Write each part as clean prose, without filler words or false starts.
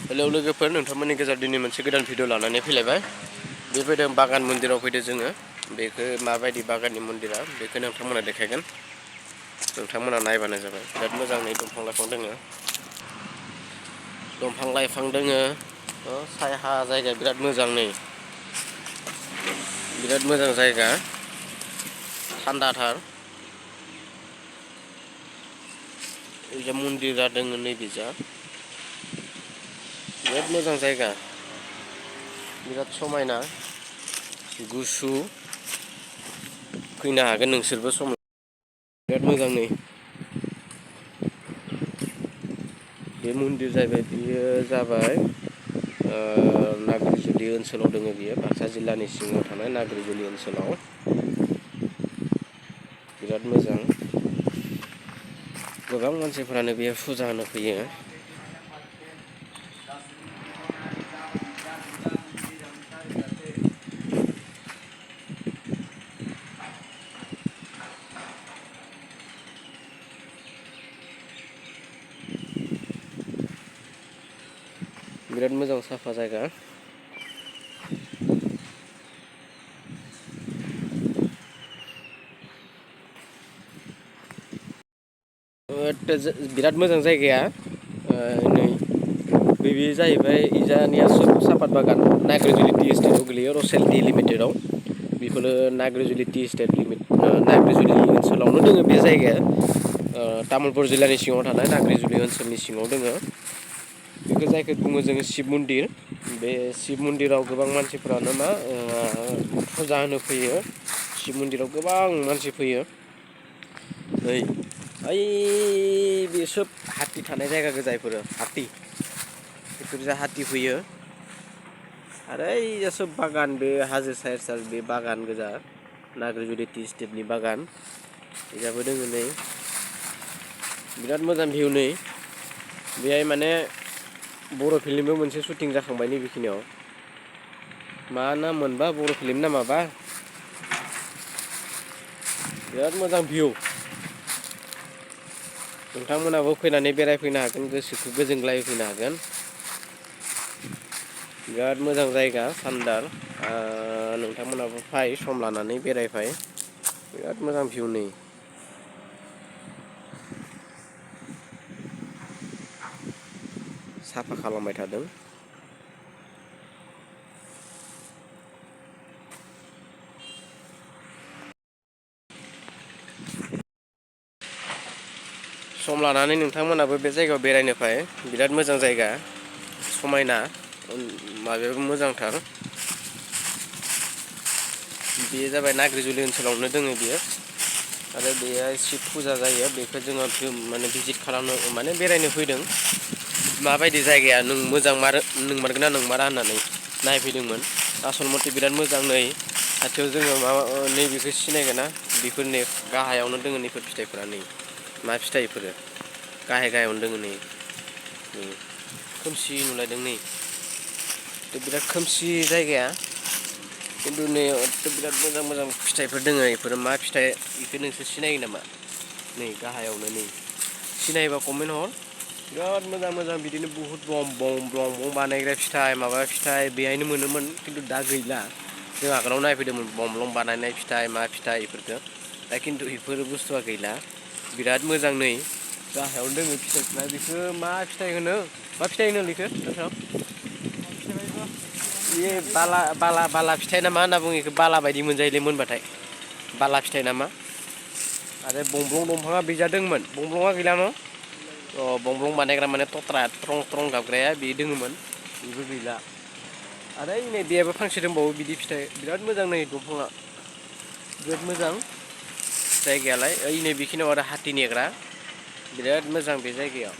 Hello लोगोफोर, नोंथांमोननि गेजेराव दिनै मोनसे गोदान भिडिअ लानानै फैलायबाय। बे फैदों बागान मन्दिराव फैदों जोङो। बेखौ माबायदि बागाननि मन्दिरा बेखौ नोंथांमोना देखायगोन। नोंथांमोना नायबानो जाबाय। बिराद मोजाङै दंफां लाइफां दोङो। दंफां लाइफां दोङो। सायहा जायगा बिराद मोजां नै। बिराद मोजां जायगा। थान्दाथार। ओइजा मन्दिरा दोङो नैबिजा। बिराद मोजां जायगा। बिराद समायना गुसु। फैनो हागोन नोंसोरबो सम बिराद मोजां नै। बे मन्दिर जाहैबाय बियो जाबाय नाग्रिजुलि ओनसोलाव दोङो बियो। बाक्सा जिल्लानि सिङाव थानाय नाग्रिजुलि ओनसोलाव। बिराद मोजां। गोबां मानसिफोरानो बेयाव फुजा होनो फैयो। बिराद मोजां साफा जायगा। बिराद मोजां जायगाया। नै बे जाहैबाय इजानिया सापात बागान। नाग्रिजुलि टि एस्टेटआव गोलैयो, रसेल टि लिमिटेडआव। बेफोरो नाग्रिजुलि टि एस्टेट नाग्रिजुलि ओनसोलावनो दोङो बे जायगाया। तामुलपुर जिल्लानि सिङाव थानाय नाग्रिजुलि ओनसोलनि सिङाव दोङो। बेखौ जायखौ बुङो जोङो शिब मन्दिर। बे शिब मन्दिराव गोबां मानसिफ्रानो फुजा होनो फैयो। शिब मन्दिराव गोबां मानसि फैयो। नै ओइ बे सोब हाथि थानाय जायगा गोजा इफोरो हाथि। बेफोरजा हाथि फैयो। आरो ओइजा सोब बागान, बे हाजो सेर सेर बे बागान गोजा। नाग्रिजुलि टि एस्टेटनि बागान। इजाबो दोङो नै। बिराद मोजां भिउ नै। बेहाय माने बर' फिल्मबो मोनसे शुटिं जाखांबाय नै बेखिनियाव। मा नाम मोनबा बर' फिल्मनि नामाबा? बिराद मोजां भिउ। नोंथांमोनाबो फैनानै बेरायफैनो हागोन, गोसोखौ गोजोनग्लाय होफैनो हागोन। बिराद मोजां जायगा, थान्दा। नोंथांमोनाबो फै, सम लानानै बेरायफै। बिराद मोजां भिउ नै। साफा खालामबाय थादों। सम लानानै नोंथांमोनाबो बे जायगायाव बेरायनो फै। बिराद मोजां जायगा, समायना। माबायाबो मोजांथार। बेयो जाबाय नाग्रिजुलि ओनसोलावनो दोङो बियो। आरो बेहाय शिब फुजा जायो। बेखौ जोङो माने भिजिट खालामनो, माने बेरायनो फैदों। माबायदि जायगाया नोंमारगोना नोंमारा होननानै नायफैदोंमोन। आसल मथे बिराद मोजां नै। खाथियाव जोङो नैबेखौ सिनायगोना? बेफोरनि गाहायावनो दोङो नैफोर फिथाइफोरा नै। मा फिथाइ इफोरो? गाहाय गाहायावनो दोङो नै। खोमसि नुलायदों नै। बिराद खोमसि जायगाया। खिन्थु नै बिराद मोजां मोजां फिथाइफोर दोङो। बेफोरो मा फिथाइ बेखौ नोंसोर सिनायो नामा? नै गाहायावनो नै। सिनायोबा कमेन्ट हर। बिराद मोजां मोजां बिदिनो बुहुद ब्लं बानायग्रा फिथाइ, माबा फिथाइ बेहायनो मोनोमोन। खिन्थु दा गैला। जों आगोलाव नायफैदोंमोन बमब्लं बानायनाय फिथाइ, मा फिथाइ बेफोरखौ। दा खिन्थु बेफोर बुस्थुआ गैला। बिराद मोजां नै। गाहायावनो दोङो फिथाइफ्रा। बेखौ मा फिथाइ होनो? मा फिथाइ होनो बेखौ नोंथां? बे बाला फिथाइ ना मा होनना बुङो बेखौ? बाला बायदि मोनजायोलै मोनबाथाय। बाला फिथाइ नामा? आरो बंब्लं दंफाङा बैजा दोंमोन। बंब्लङा गैला न'? बंब्लं बानायग्रा माने थथ्रा ट्रं ट्रं गाबग्राया बे दोङोमोन। बेबो गैला। आरो नै बेहायबो फांसे दंबावो बिदि फिथाइ। बिराद मोजां नै दंफाङा। बिराद मोजां जायगायालाय। ओइ नै बेखिनियाव आरो हाथि नेग्रा। बिराद मोजां बे जायगायाव।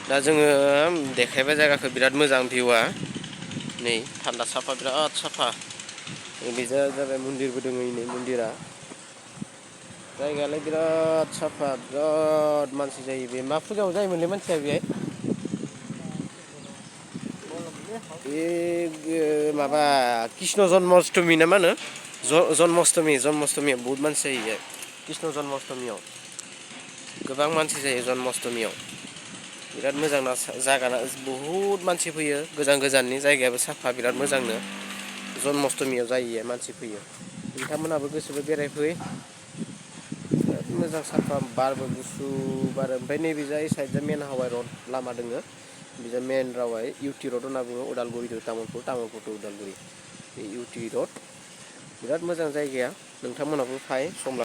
दा जोङो देखायबाय जायगाखौ, बिराद मोजां भिउआ। नै थान्दा साफा, बिराद साफा। बेजा जाबाय मन्दिरबो दङ नै मन्दिरा। जायगायालाय बिराद साफा, बिराद मानसि जायो। बे मा फुजायाव जायोमोनलै मानसिया बेहाय? बे माबा कृष्ण जन्माष्टमि ना मा होनो? जन्माष्टमियाव बहुत मानसि जायो बेहाय। कृष्ण जन्माष्टमियाव गोबां मानसि जायो जन्माष्टमियाव बिराद मोजां ना जागाना बहुद मानसि फैयो गोजान गोजाननि जायगायाबो साफा बिराद मोजांनो जन्माष्टमियाव जायो मानसि फैयो नोंथांमोनहाबो गोसोबा बेरायफै बिराद मोजां साफा बारबो गुसु बारो ओमफ्राय नैबे जाय साइडजा मेन हाइवे रड लामा दोङो बिजा मेन रावै इउटि रड होनना बुङो उदालगुरि टु तामुलपुर तामुलपुर टु उदालगुरि बे इउटि रड बिराद मोजां जायगाया नोंथांमोनहाबो फै सम